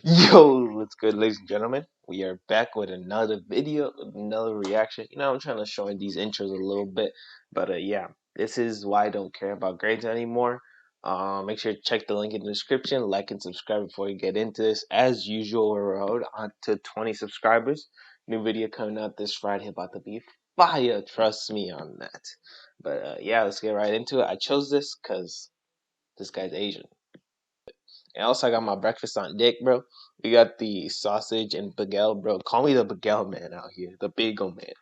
Yo, what's good, ladies and gentlemen? We are back with another video, another reaction. I'm trying to shorten these intros a little bit, but yeah, this is why I don't care about grades anymore. Make sure to check the link in the description, like and subscribe before you get into this. As usual, we're on to 20 subscribers. New video coming out this Friday, about to be fire. Trust me on that. But yeah, let's get right into it. I chose this because this guy's Asian. And also, I got my breakfast on deck, bro. We got the sausage and bagel, bro. Call me the bagel man out here, the bagel man.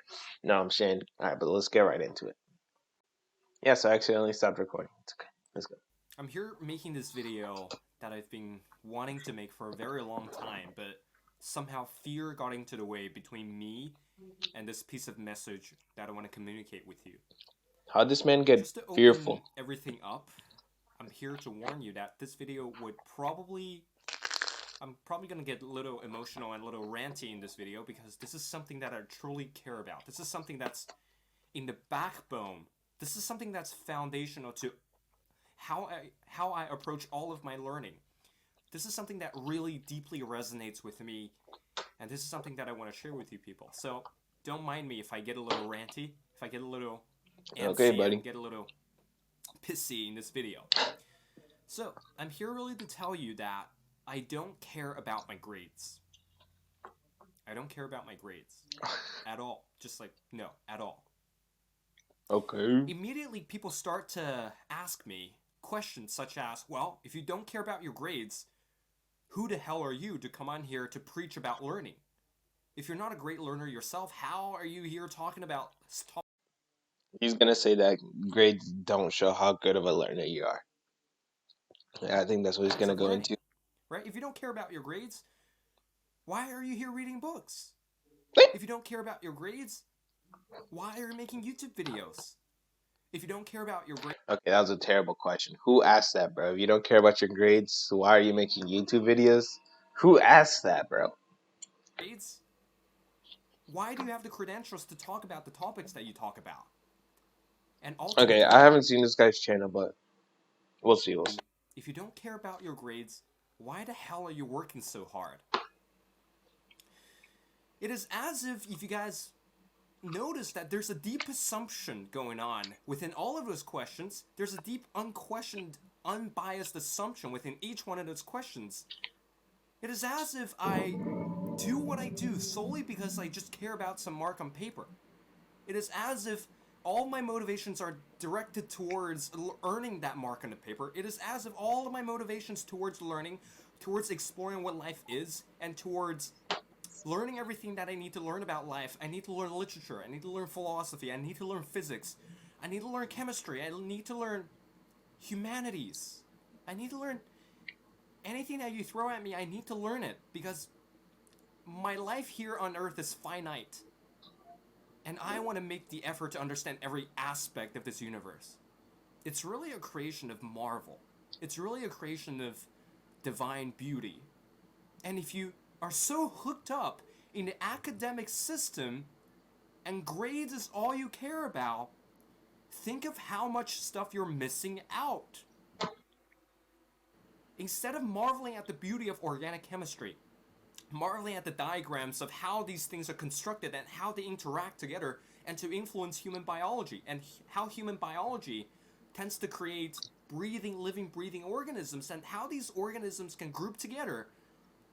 No, I'm saying, all right, but let's get right into it. Yeah, so I accidentally stopped recording. It's okay. Let's go. I'm here making this video that I've been wanting to make for a very long time, but somehow fear got into the way between me and this piece of message that I want to communicate with you. How'd this man get Just to open fearful? everything up, I'm here to warn you that this video would I'm probably going to get a little emotional and a little ranty in this video because this is something that I truly care about. This is something that's in the backbone. This is something that's foundational to how I approach all of my learning. This is something that really deeply resonates with me, and this is something that I want to share with you people. So don't mind me if I get a little ranty, if I get a little Okay, antsy buddy. and get a little pissy in this video. So I'm here really to tell you that I don't care about my grades. I don't care about my grades at all. Just like, no, at all. Okay. Immediately people start to ask me questions such as, well, if you don't care about your grades, who the hell are you to come on here to preach about learning? If you're not a great learner yourself, how are you here talking about He's gonna say that grades don't show how good of a learner you are. Yeah, I think that's what he's topics gonna of go learning? into. Right? If you don't care about your grades, why are you here reading books? If you don't care about your grades, why are you making YouTube videos? If you don't care about your Okay, that was a terrible question. Who asked that, bro? If you don't care about your grades, why are you making YouTube videos? Who asked that, bro? grades, why do you have the credentials to talk about the topics that you talk about? And Okay, ultimately, I haven't seen this guy's channel, but we'll see. We'll see. if you don't care about your grades, why the hell are you working so hard? It is as if you guys notice that there's a deep assumption going on within all of those questions. There's a deep, unquestioned, unbiased assumption within each one of those questions. It is as if I do what I do solely because I just care about some mark on paper. It is as if all my motivations are directed towards earning that mark on the paper. It is as if all of my motivations towards learning, towards exploring what life is, and towards learning everything that I need to learn about life. I need to learn literature. I need to learn philosophy. I need to learn physics. I need to learn chemistry. I need to learn humanities. I need to learn anything that you throw at me. I need to learn it because my life here on Earth is finite. And I want to make the effort to understand every aspect of this universe. It's really a creation of marvel. It's really a creation of divine beauty. And if you are so hooked up in the academic system and grades is all you care about, think of how much stuff you're missing out. Instead of marveling at the beauty of organic chemistry, marveling at the diagrams of how these things are constructed and how they interact together and to influence human biology and how human biology tends to create living, breathing organisms and how these organisms can group together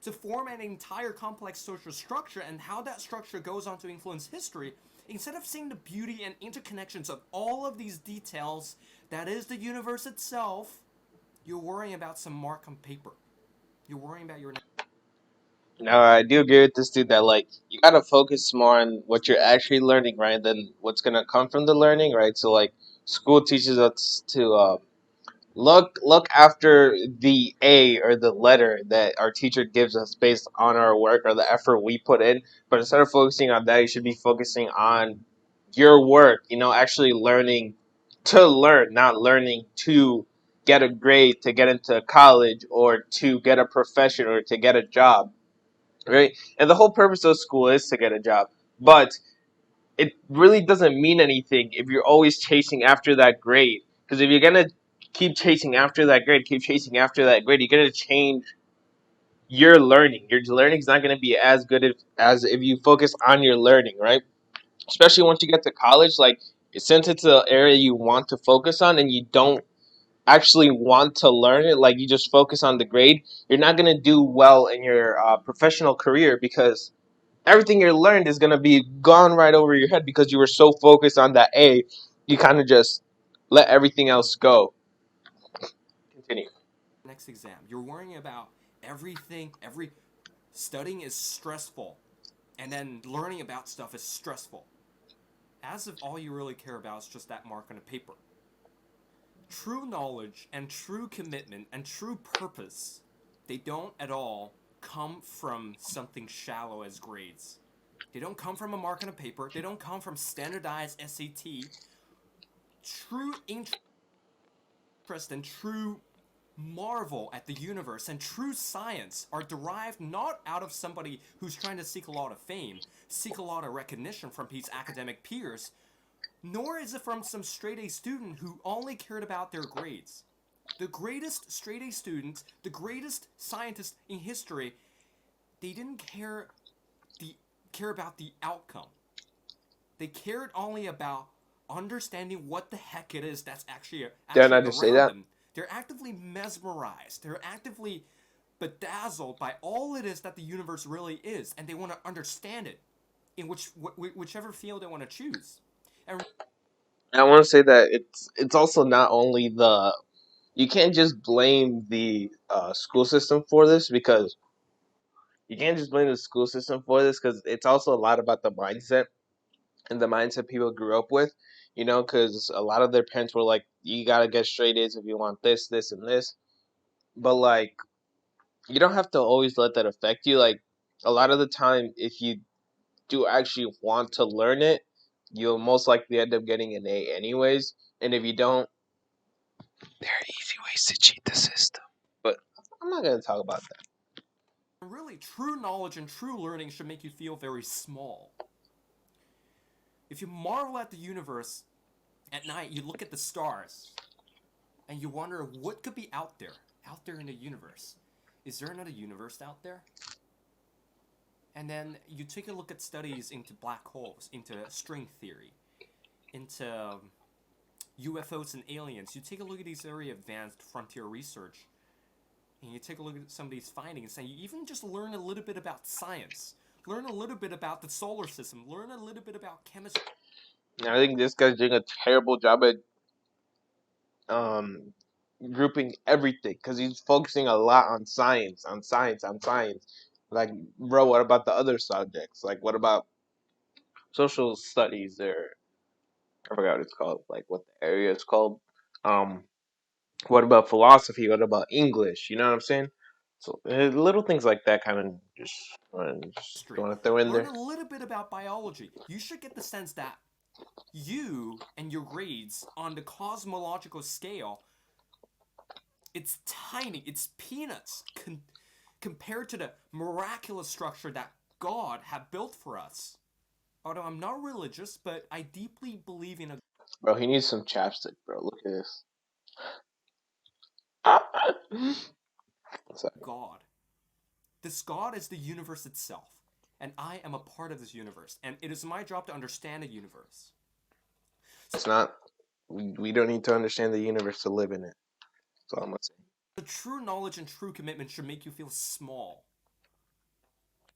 to form an entire complex social structure and how that structure goes on to influence history, instead of seeing the beauty and interconnections of all of these details that is the universe itself, you're worrying about some mark on paper. You're worrying about your Now, I do agree with this dude that like you gotta focus more on what you're actually learning, right, than what's gonna come from the learning, right? So like school teaches us to look after the A or the letter that our teacher gives us based on our work or the effort we put in. But instead of focusing on that, you should be focusing on your work. Actually learning to learn, not learning to get a grade to get into college or to get a profession or to get a job, right? And the whole purpose of school is to get a job, but it really doesn't mean anything if you're always chasing after that grade. Because if you're gonna keep chasing after that grade, you're gonna change your learning. Your learning is not going to be as good as if you focus on your learning, right? Especially once you get to college, like since it's an area you want to focus on and you don't actually want to learn it, like you just focus on the grade, you're not going to do well in your professional career because everything you learned is going to be gone right over your head because you were so focused on that A, you kind of just let everything else go. Continue. Next exam. You're worrying about everything. Every studying is stressful, and then learning about stuff is stressful. As if all you really care about is just that mark on a paper. True knowledge and true commitment and true purpose, they don't at all come from something shallow as grades. They don't come from a mark on a paper. They don't come from standardized SAT. True interest and true marvel at the universe and true science are derived not out of somebody who's trying to seek a lot of fame, seek a lot of recognition from his academic peers, nor is it from some straight A student who only cared about their grades. The greatest straight A students, the greatest scientists in history, they didn't care about the outcome. They cared only about understanding what the heck it is that's Did I actually not just say around that? them. They're actively mesmerized. They're actively bedazzled by all it is that the universe really is, and they want to understand it in whichever field they want to choose. And I want to say that it's also not only the you can't just blame the school system for this because you can't just blame the school system for this because it's also a lot about the mindset and the mindset people grew up with, because a lot of their parents were like, you gotta get straight A's if you want this, this, and this. But like, you don't have to always let that affect you. Like, a lot of the time, if you do actually want to learn it, you'll most likely end up getting an A anyways. And if you don't, there are easy ways to cheat the system. But I'm not gonna talk about that. really, true knowledge and true learning should make you feel very small. If you marvel at the universe at night, you look at the stars, and you wonder what could be out there in the universe. Is there another universe out there? And then you take a look at studies into black holes, into string theory, into UFOs and aliens. You take a look at these very advanced frontier research, and you take a look at some of these findings, and you even just learn a little bit about science, learn a little bit about the solar system, learn a little bit about chemistry. And I think this guy's doing a terrible job at um grouping everything because he's focusing a lot on science, on science, on science. Like, bro, what about the other subjects? Like, what about social studies or I forgot what it's called, like what the area is called. Um, what about philosophy? What about English? You know what I'm saying? So little things like that kind of just want to throw in Learn there. a little bit about biology. You should get the sense that you and your grades on the cosmological scale, it's tiny, it's peanuts compared to the miraculous structure that God had built for us. Although I'm not religious, but I deeply believe in a Bro, he needs some chapstick, bro. Look at this. Sorry. God. This God is the universe itself, and I am a part of this universe, and it is my job to understand the universe. It's not. We don't need to understand the universe to live in it. That's all I'm gonna say. The true knowledge and true commitment should make you feel small.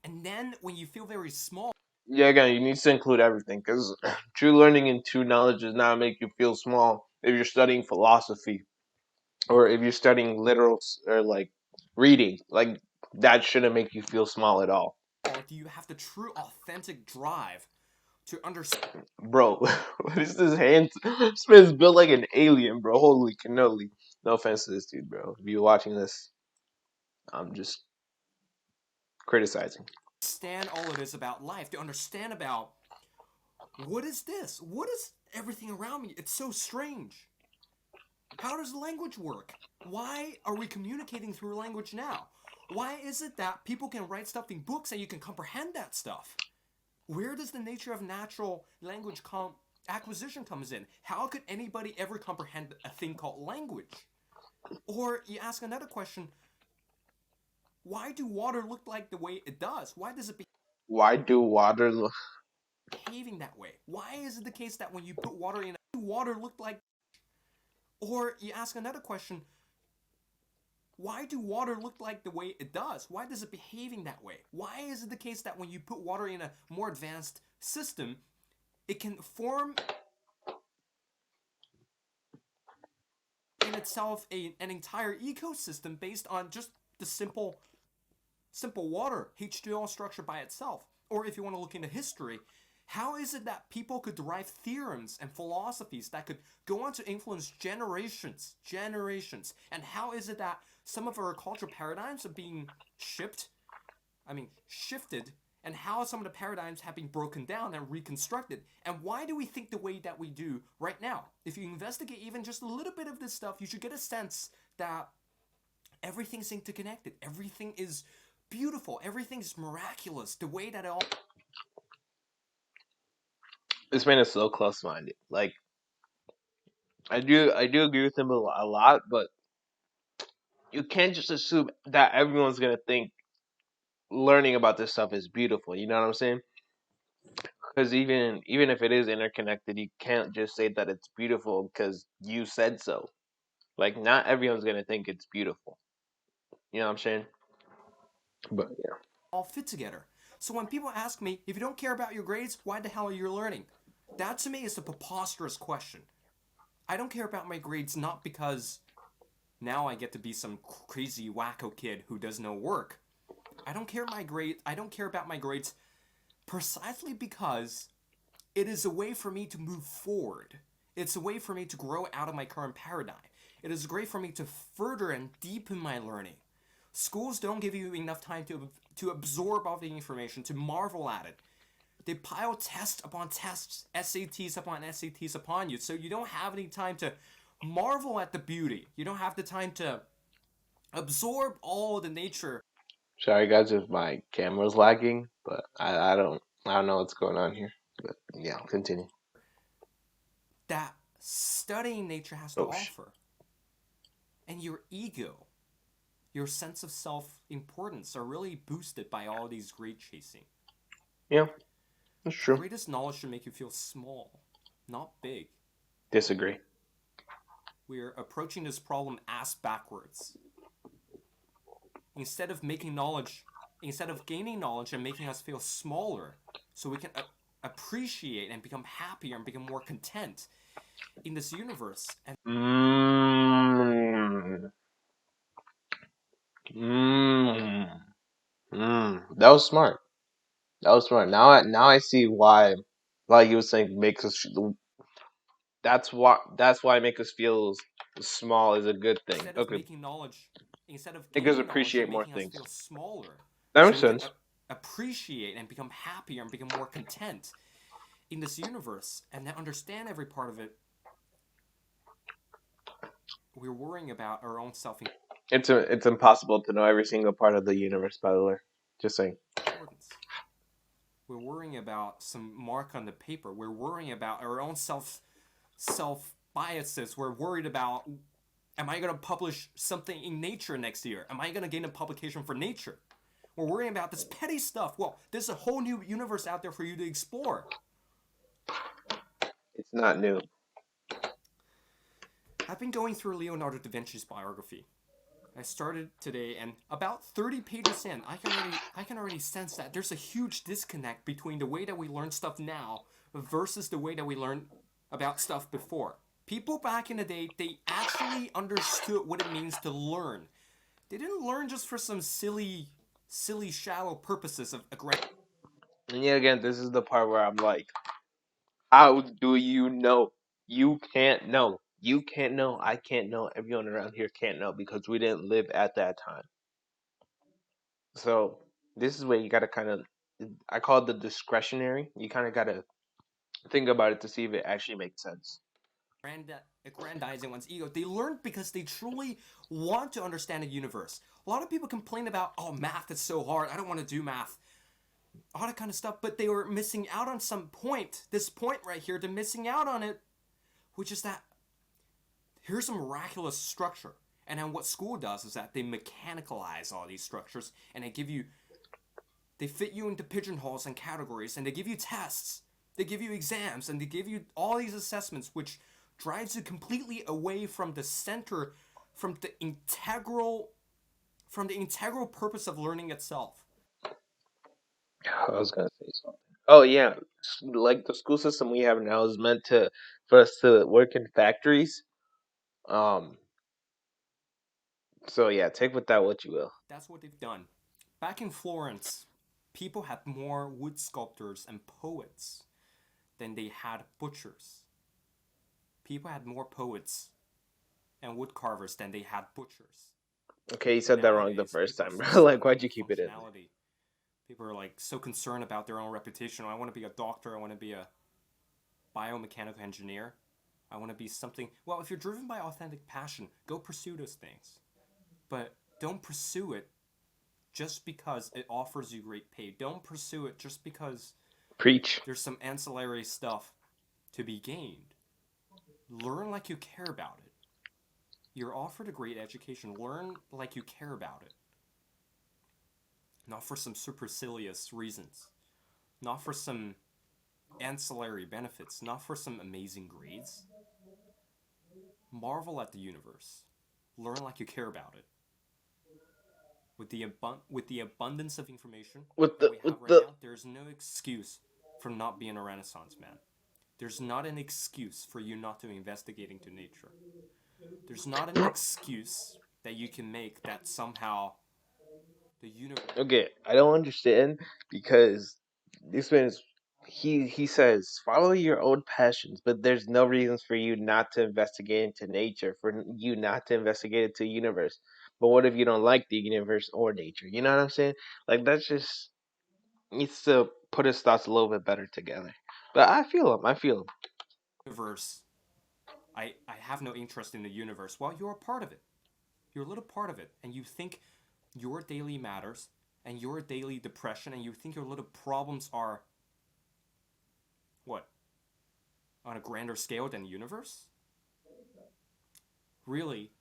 And then when you feel very small, Yeah, again, you need to include everything because true learning and true knowledge does not make you feel small if you're studying philosophy or if you're studying or like reading. Like, that shouldn't make you feel small at all. do you have the true authentic drive to understand Bro, what is this hand? This man's built like an alien, bro. Holy cannoli. No offense to this dude, bro. If you're watching this, I'm just criticizing. all it is about life, to understand about what is this? What is everything around me? It's so strange. How does language work? Why are we communicating through language now? Why is it that people can write stuff in books and you can comprehend that stuff? Where does the nature of natural language acquisition comes in? How could anybody ever comprehend a thing called language? Or you ask another question, Why do water look like the way it does? Why does it Why do water look? behaving that way? Why is it the case that when you put water in, water look like? Or you ask another question, why do water look like the way it does? Why does it behaving that way? Why is it the case that when you put water in a more advanced system, it can form in itself an entire ecosystem based on just the simple water H2O structure by itself? Or if you want to look into history, how is it that people could derive theorems and philosophies that could go on to influence generations? And how is it that some of our cultural paradigms are being shifted, and how some of the paradigms have been broken down and reconstructed? And why do we think the way that we do right now? If you investigate even just a little bit of this stuff, you should get a sense that everything's interconnected. Everything is beautiful. Everything's miraculous. The way that it all. This man is so close-minded. Like I do agree with him a lot, but you can't just assume that everyone's gonna think learning about this stuff is beautiful. You know what I'm saying? Because even if it is interconnected, you can't just say that it's beautiful because you said so. Like not everyone's gonna think it's beautiful. You know what I'm saying? But yeah, all fit together. So when people ask me, if you don't care about your grades, why the hell are you learning? That to me is a preposterous question. I don't care about my grades not because now I get to be some crazy wacko kid who does no work. I don't care about my grades precisely because it is a way for me to move forward. It's a way for me to grow out of my current paradigm. It is great for me to further and deepen my learning. Schools don't give you enough time to absorb all the information, to marvel at it. They pile tests upon tests, SATs upon SATs upon you, so you don't have any time to marvel at the beauty. You don't have the time to absorb all the nature sorry guys if my camera's lagging, but I don't know what's going on here. But yeah, continue. that studying nature has to Oh, offer. And your ego, your sense of self importance are really boosted by all these grade chasing. yeah, that's The true. greatest knowledge should make you feel small, not big. Disagree. We're approaching this problem ass backwards. Instead of making knowledge, instead of gaining knowledge and making us feel smaller, so we can appreciate and become happier and become more content in this universe. And Mm, mm, That was smart. That was smart. Now I see why, like you were saying, makes us. That's why make us feel small is a good thing. instead of Okay, making knowledge, instead of make us gaining knowledge and appreciate more making us things. feel smaller, That so makes we can sense. appreciate and become happier and become more content in this universe and then understand every part of it, we're worrying about our own self It's impossible to know every single part of the universe. By the way, just saying. importance. We're worrying about some mark on the paper. We're worrying about our own self biases. We're worried about, am I going to publish something in Nature next year? Am I going to gain a publication for Nature? We're worrying about this petty stuff. Well, there's a whole new universe out there for you to explore. It's not new. I've been going through Leonardo da Vinci's biography. I started today, and about 30 pages in, I can already sense that there's a huge disconnect between the way that we learn stuff now versus the way that we learn about stuff before. People back in the day, they actually understood what it means to learn. They didn't learn just for some silly, shallow purposes of a grand. And yet again, this is the part where I'm like, how do you know? You can't know. You can't know. I can't know. Everyone around here can't know because we didn't live at that time. So this is where you gotta kind of, I call it the discretionary. You kind of gotta think about it to see if it actually makes sense. Aggrandizing one's ego. They learn because they truly want to understand the universe. A lot of people complain about, oh, math is so hard. I don't want to do math. All that kind of stuff. But they were missing out on some point. This point right here, they're missing out on it, which is that here's a miraculous structure. And then what school does is that they mechanicalize all these structures and they fit you into pigeonholes and categories, and they give you tests, they give you exams, and they give you all these assessments, which drives you completely away from the center, from the integral, from the integral purpose of learning itself. I was gonna say something. Oh yeah, like the school system we have now is meant to for us to work in factories. Um. So yeah, take with that what you will. That's what they've done. Back in Florence, people had more wood sculptors and poets than they had butchers. People had more poets and wood carvers than they had butchers. Okay, you said that wrong the Nowadays, first people are time, so bro. Like, stuck why'd on you keep it in there? functionality. People are like so concerned about their own reputation. I want to be a doctor. I want to be a biomechanical engineer. I want to be something. Well, if you're driven by authentic passion, go pursue those things. But don't pursue it just because it offers you great pay. Don't pursue it just because Preach. there's some ancillary stuff to be gained. Learn like you care about it. You're offered a great education. Learn like you care about it. Not for some supercilious reasons. Not for some ancillary benefits. Not for some amazing grades. Marvel at the universe. Learn like you care about it. With the abundance of information With that the we have with right the now, there's no excuse for not being a Renaissance man. There's not an excuse for you not to investigate into nature. There's not an excuse that you can make that somehow the universe. Okay, I don't understand because this man is he says follow your own passions, but there's no reasons for you not to investigate into nature, for you not to investigate into the universe. But what if you don't like the universe or nature? You know what I'm saying? Like that's just needs to put his thoughts a little bit better together. But I feel him. I feel him. Universe, I have no interest in the universe. Well, you're a part of it. You're a little part of it, and you think your daily matters and your daily depression, and you think your little problems are what, on a grander scale than the universe? Really,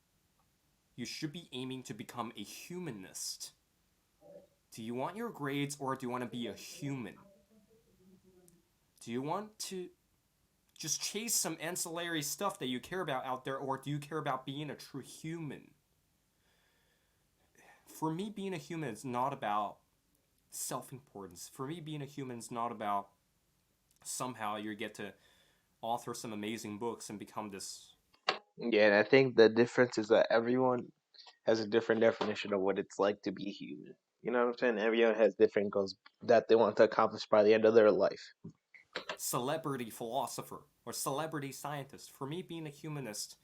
you should be aiming to become a humanist. Do you want your grades or do you want to be a human? Do you want to just chase some ancillary stuff that you care about out there, or do you care about being a true human? For me, being a human is not about self importance. For me, being a human is not about somehow you get to author some amazing books and become this. Yeah, and I think the difference is that everyone has a different definition of what it's like to be human. You know what I'm saying? Everyone has different goals that they want to accomplish by the end of their life. Celebrity philosopher or celebrity scientist. For me, being a humanist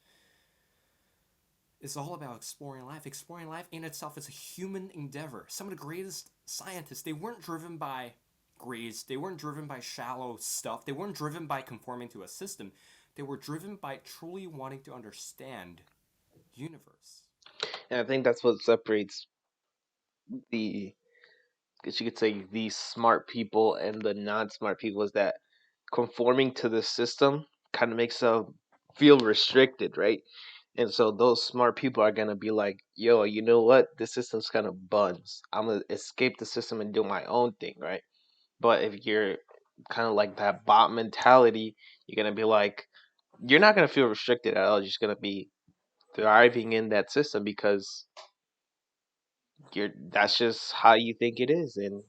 is all about exploring life. Exploring life in itself is a human endeavor. Some of the greatest scientists, they weren't driven by grades, they weren't driven by shallow stuff, they weren't driven by conforming to a system. They were driven by truly wanting to understand the universe. And I think that's what separates the, guess you could say, the smart people and the non-smart people is that conforming to the system kind of makes them feel restricted, right? And so those smart people are gonna be like, "Yo, you know what? This system's kind of buns. I'm gonna escape the system and do my own thing, right?" But if you're kind of like that bot mentality, you're gonna be like, you're not gonna feel restricted at all. You're just gonna be thriving in that system because you're that's just how you think it is, and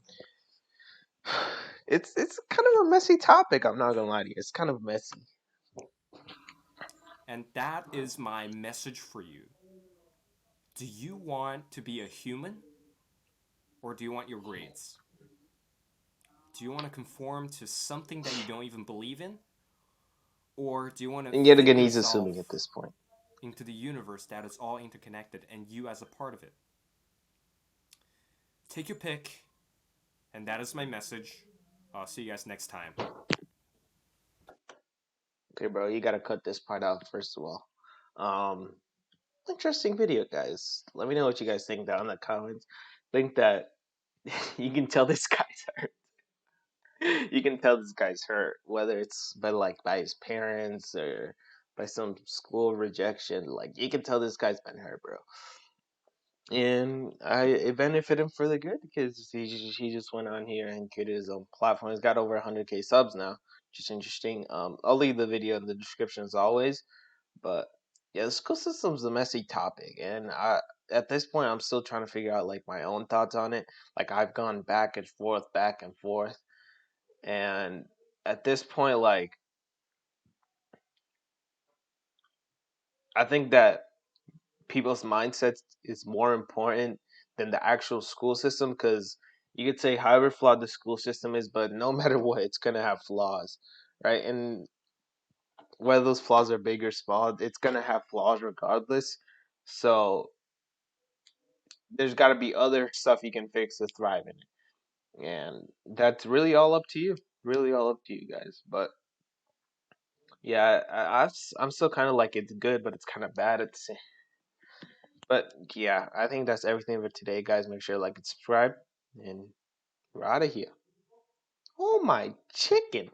it's kind of a messy topic. I'm not gonna lie to you. It's kind of messy. And that is my message for you. Do you want to be a human or do you want your grades? Do you want to conform to something that you don't even believe in? Or do you want to And yet fit again, he's yourself assuming at this point. into the universe that is all interconnected and you as a part of it? Take your pick, and that is my message. I'll see you guys next time. Okay, bro, you gotta cut this part out first of all. Um, Interesting video, guys. Let me know what you guys think down in the comments. Think that you can tell this guy's hurt. You can tell this guy's hurt, whether it's by like by his parents or by some school rejection. Like you can tell this guy's been hurt, bro. And it benefited him for the good because he just went on here and created his own platform. He's got over 100K subs now. Just interesting. I'll leave the video in the description as always. But yeah, the school system's a messy topic, and I at this point I'm still trying to figure out like my own thoughts on it. Like I've gone back and forth, and at this point, like I think that people's mindsets is more important than the actual school system because you could say however flawed the school system is, but no matter what, it's gonna have flaws, right? And whether those flaws are big or small, it's gonna have flaws regardless. So there's got to be other stuff you can fix to thrive in it, and that's really all up to you. Really all up to you guys. But yeah, I'm still kind of like it's good, but it's kind of bad at the same. But yeah, I think that's everything for today, guys. Make sure to like and subscribe, and we're out of here. Oh my chicken!